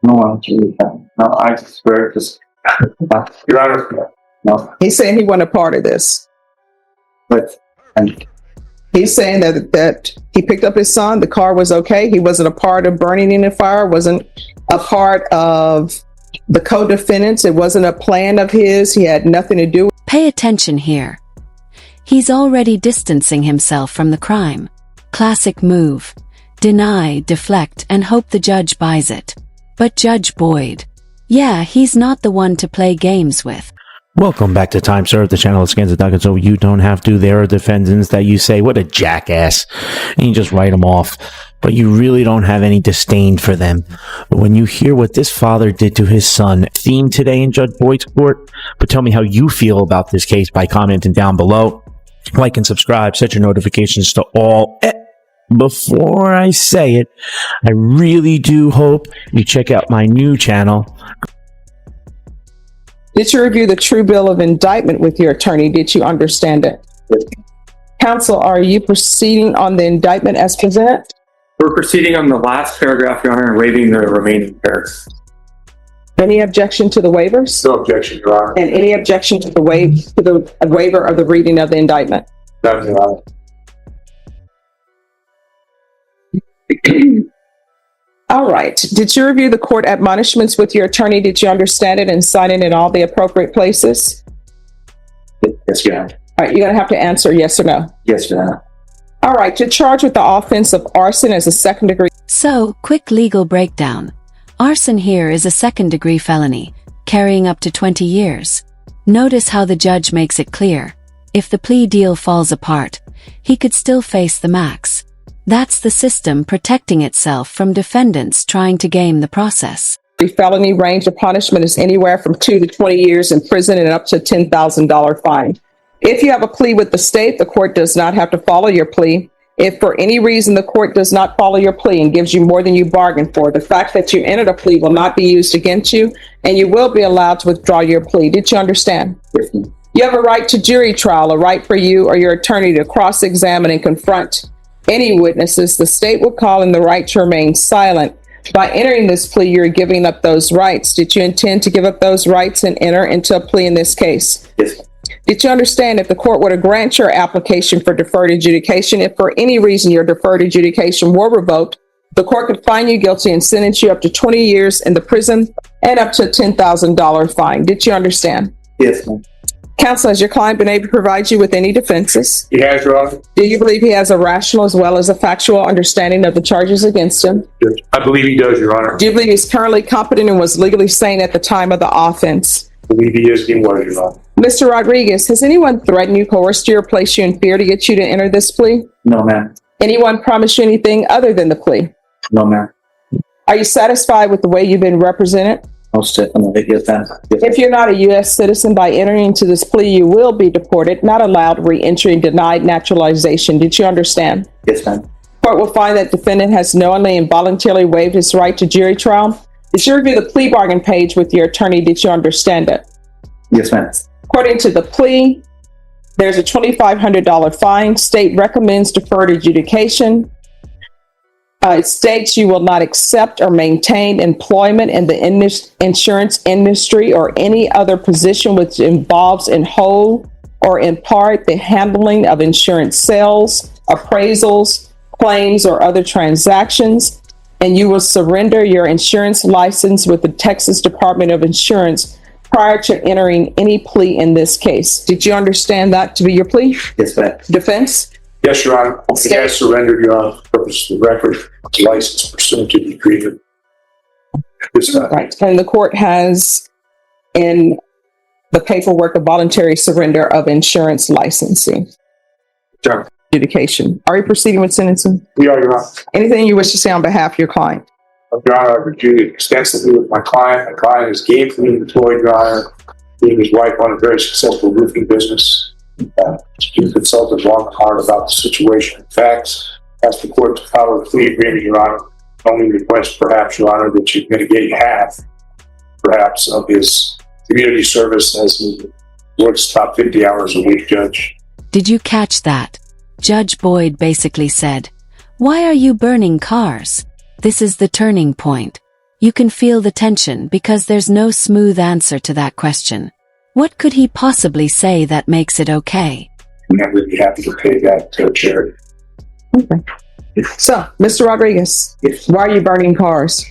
No, no, I swear this. Your Honor, no. He's saying he wasn't a part of this. But, and He's saying that he picked up his son, the car was okay, he wasn't a part of burning in the fire, wasn't a part of the co-defendants, it wasn't a plan of his, he had nothing to do. Pay attention here. He's already distancing himself from the crime. Classic move. Deny, deflect, and hope the judge buys it. But Judge Boyd, yeah, he's not the one to play games with. Welcome back to Time Served, the channel that scans the docket so you don't have to. There are defendants that you say, what a jackass, and you just write them off. But you really don't have any disdain for them. But when you hear what this father did to his son, theme today in Judge Boyd's court, but tell me how you feel about this case by commenting down below. Like and subscribe, set your notifications to all. Before I say it, I really do hope you check out my new channel. Did you review the true bill of indictment with your attorney? Did you understand it? Counsel, are you proceeding on the indictment as presented? we're proceeding on the last paragraph, Your Honor, and waiving the remaining paragraphs. Any objection to the waivers? No objection, Your Honor. And any objection to the waiver of the reading of the indictment? None, Your Honor. All right. Did you review the court admonishments with your attorney? Did you understand it and sign it in all the appropriate places? Yes, Your Honor. All right. You're going to have to answer yes or no. Yes, Your Honor. All right. You're charged with the offense of arson as a second degree. So, quick legal breakdown. Arson here is a second-degree felony, carrying up to 20 years. Notice how the judge makes it clear. If the plea deal falls apart, he could still face the max. That's the system protecting itself from defendants trying to game the process. The felony range of punishment is anywhere from 2 to 20 years in prison and up to a $10,000 fine. If you have a plea with the state, the court does not have to follow your plea. If for any reason the court does not follow your plea and gives you more than you bargained for, the fact that you entered a plea will not be used against you, and you will be allowed to withdraw your plea. Did you understand? Yes, ma'am. You have a right to jury trial, a right for you or your attorney to cross-examine and confront any witnesses. The state will call in the right to remain silent. By entering this plea, you're giving up those rights. Did you intend to give up those rights and enter into a plea in this case? Yes. Did you understand if the court were to grant your application for deferred adjudication, if for any reason your deferred adjudication were revoked, the court could find you guilty and sentence you up to 20 years in the prison and up to a $10,000 fine? Did you understand? Yes, ma'am. Counsel, has your client been able to provide you with any defenses? He has, Your Honor. Do you believe he has a rational as well as a factual understanding of the charges against him? I believe he does, Your Honor. Do you believe he's currently competent and was legally sane at the time of the offense? I believe he is being was, Your Honor. Mr. Rodriguez, has anyone threatened you, coerced you, or placed you in fear to get you to enter this plea? No, ma'am. Anyone promised you anything other than the plea? No, ma'am. Are you satisfied with the way you've been represented? Most definitely. Yes, ma'am. Yes, If you're not a U.S. citizen, by entering into this plea, you will be deported, not allowed re-entry, and denied naturalization. Did you understand? yes, ma'am. Court will find that defendant has knowingly and voluntarily waived his right to jury trial. Did you review the plea bargain page with your attorney? Did you understand it? Yes, ma'am. According to the plea, there's a $2,500 fine. State recommends deferred adjudication. It states you will not accept or maintain employment in the insurance industry or any other position which involves in whole or in part the handling of insurance sales, appraisals, claims, or other transactions, and you will surrender your insurance license with the Texas Department of Insurance prior to entering any plea in this case. Did you understand that to be your plea? Yes, ma'am. Defense? Yes, Your Honor. He has surrendered, Your Honor, for the purpose of the record, license pursuant to the agreement. Right. And the court has in the paperwork a voluntary surrender of insurance licensing. Sure. Adjudication. Are you proceeding with sentencing? We are, Your Honor. Anything you wish to say on behalf of your client? Your Honor, I've reviewed it extensively with my client. My client is gainfully employed, Your Honor. He and his wife run a very successful roofing business. He's consulted long and hard about the situation and facts. Ask the court to follow the plea agreement, Your Honor. Only request, perhaps, Your Honor, that you mitigate half, perhaps, of his community service as he works about 50 hours a week, Judge. Did you catch that? Judge Boyd basically said, "Why are you burning cars? This is the turning point. You can feel the tension because there's no smooth answer to that question. What could he possibly say that makes it okay? And I would be happy to pay that to charity. Okay. So, Mr. Rodriguez, why are you burning cars?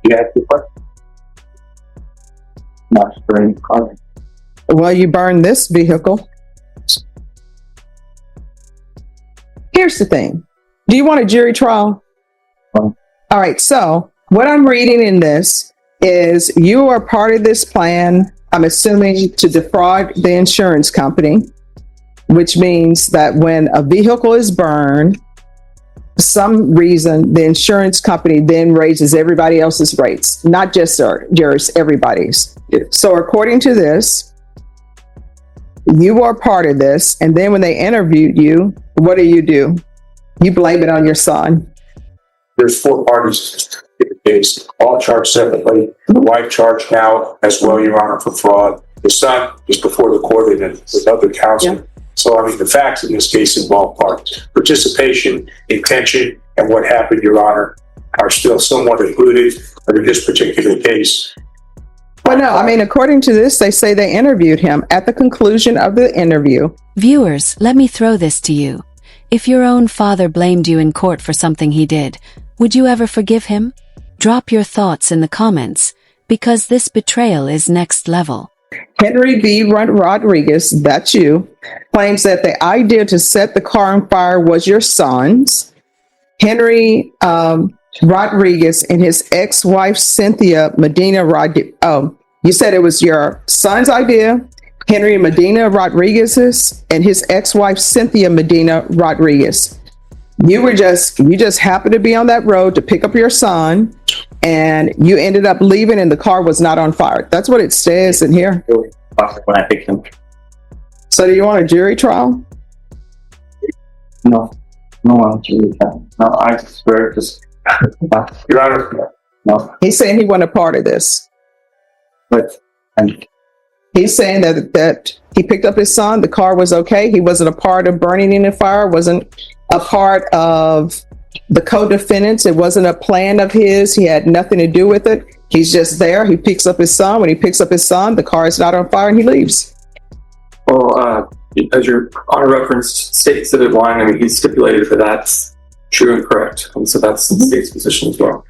You asked the question. Not for any car. Well, you burned this vehicle. Here's the thing. Do you want a jury trial? No. All right. So what I'm reading in this is you are part of this plan, I'm assuming, to defraud the insurance company, which means that when a vehicle is burned, for some reason, the insurance company then raises everybody else's rates, not just yours, everybody's. So according to this, you are part of this. And then when they interviewed you, what do? You blame it on your son. There's 4 parties in the case, all charged separately. The wife charged now as well, Your Honor, for fraud. The son is before the court and with other counsel. Yeah. So, I mean, the facts in this case involve parties. Participation, intention, and what happened, Your Honor, are still somewhat included. But in this particular case, Well, no, I mean, according to this, they say they interviewed him. At the conclusion of the interview, Viewers, let me throw this to you. If your own father blamed you in court for something he did, would you ever forgive him? Drop your thoughts in the comments, because this betrayal is next level. Henry B. Rodriguez, that's you, claims that the idea to set the car on fire was your son's. Henry Rodriguez and his ex-wife Cynthia Medina you said it was your son's idea, Henry Medina Rodriguez's, and his ex-wife Cynthia Medina Rodriguez. You just happened to be on that road to pick up your son, and you ended up leaving and the car was not on fire. That's what it says in here. When I picked him. So do you want a jury trial? No. No one jury trial. No, I swear just. Your Honor, No. He's saying he wasn't a part of this. But and He's saying that he picked up his son, the car was okay. He wasn't a part of burning in the fire, wasn't a part of the co-defendants. It wasn't a plan of his. He had nothing to do with it. He's just there. He picks up his son. When he picks up his son, the car is not on fire and he leaves. Well, as your Honor referenced State Exhibit 1, I mean, he stipulated that that's true and correct. And so that's the state's position as well.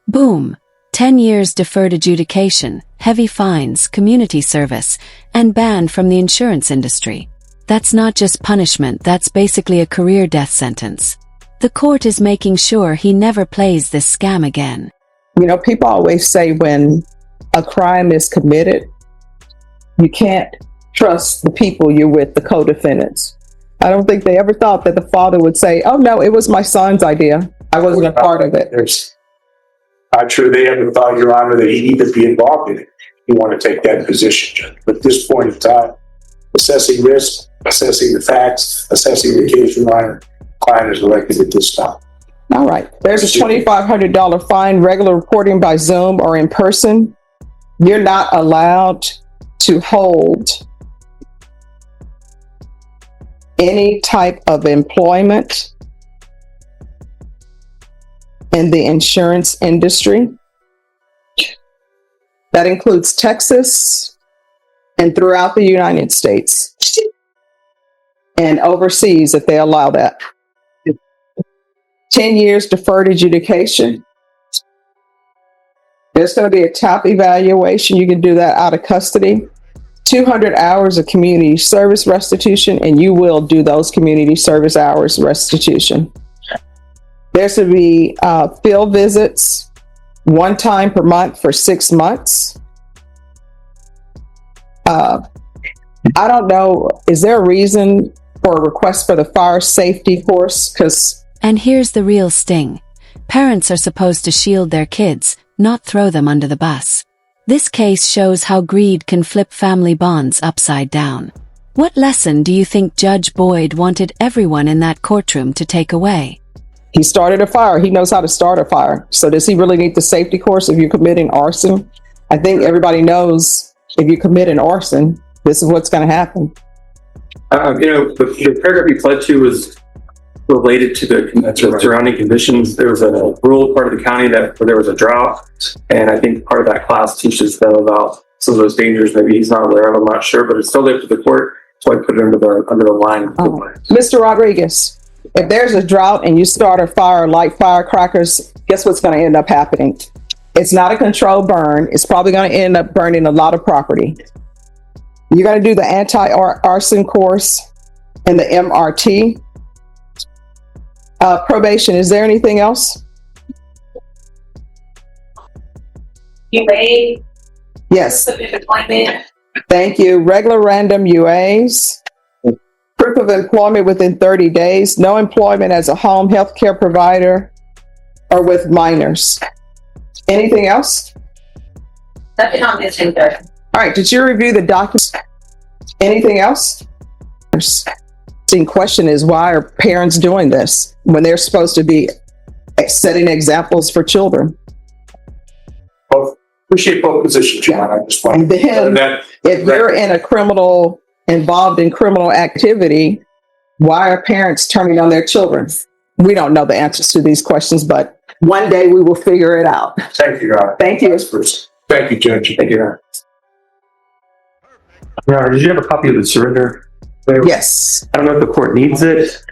Boom. 10 years deferred adjudication, heavy fines, community service, and ban from the insurance industry. That's not just punishment, that's basically a career death sentence. The court is making sure he never plays this scam again. You know, people always say when a crime is committed, you can't trust the people you're with, the co-defendants. I don't think they ever thought that the father would say, oh no, it was my son's idea. I wasn't a part of it. I'm sure they haven't thought, Your Honor, that he'd even be involved in it. You want to take that position, Judge. But at this point in time, assessing risk, assessing the facts, assessing the case, Your Honor, client is elected at this time. All right. There's a $2,500 fine, regular reporting by Zoom or in person. You're not allowed to hold any type of employment in the insurance industry. That includes Texas and throughout the United States and overseas if they allow that. 10 years deferred adjudication. There's going to be a top evaluation. You can do that out of custody. 200 hours of community service restitution, and you will do those community service hours restitution. There's to be field visits 1 time per month for 6 months. I don't know. Is there a reason for a request for the fire safety course? And here's the real sting. Parents are supposed to shield their kids, not throw them under the bus. This case shows how greed can flip family bonds upside down. What lesson do you think Judge Boyd wanted everyone in that courtroom to take away? He started a fire. He knows how to start a fire. So does he really need the safety course if you're committing arson? I think everybody knows if you commit an arson, this is what's going to happen. The paragraph you pled to was related to the surrounding conditions. There was a rural part of the county where there was a drought, and I think part of that class teaches them about some of those dangers. Maybe he's not aware of, I'm not sure, but it's still up to the court, so I put it under the line. Mr. Rodriguez, if there's a drought and you start a fire, light firecrackers, guess what's going to end up happening? It's not a controlled burn. It's probably going to end up burning a lot of property. You're going to do the anti-arson course and the MRT. Probation, is there anything else? UA. Yes. Employment. Thank you. Regular random UAs. Proof of employment within 30 days. No employment as a home health care provider or with minors. Anything else? Nothing on this either. All right. Did you review the documents? Anything else? The question is, why are parents doing this when they're supposed to be setting examples for children? Appreciate both positions, John. I just want And then, if you're involved in criminal activity, why are parents turning on their children? We don't know the answers to these questions, but one day we will figure it out. Thank you, Your Honor. Thank you. Thank you, Judge. Thank you, Your Honor. Your Honor, did you have a copy of the surrender? Yes. I don't know if the court needs it.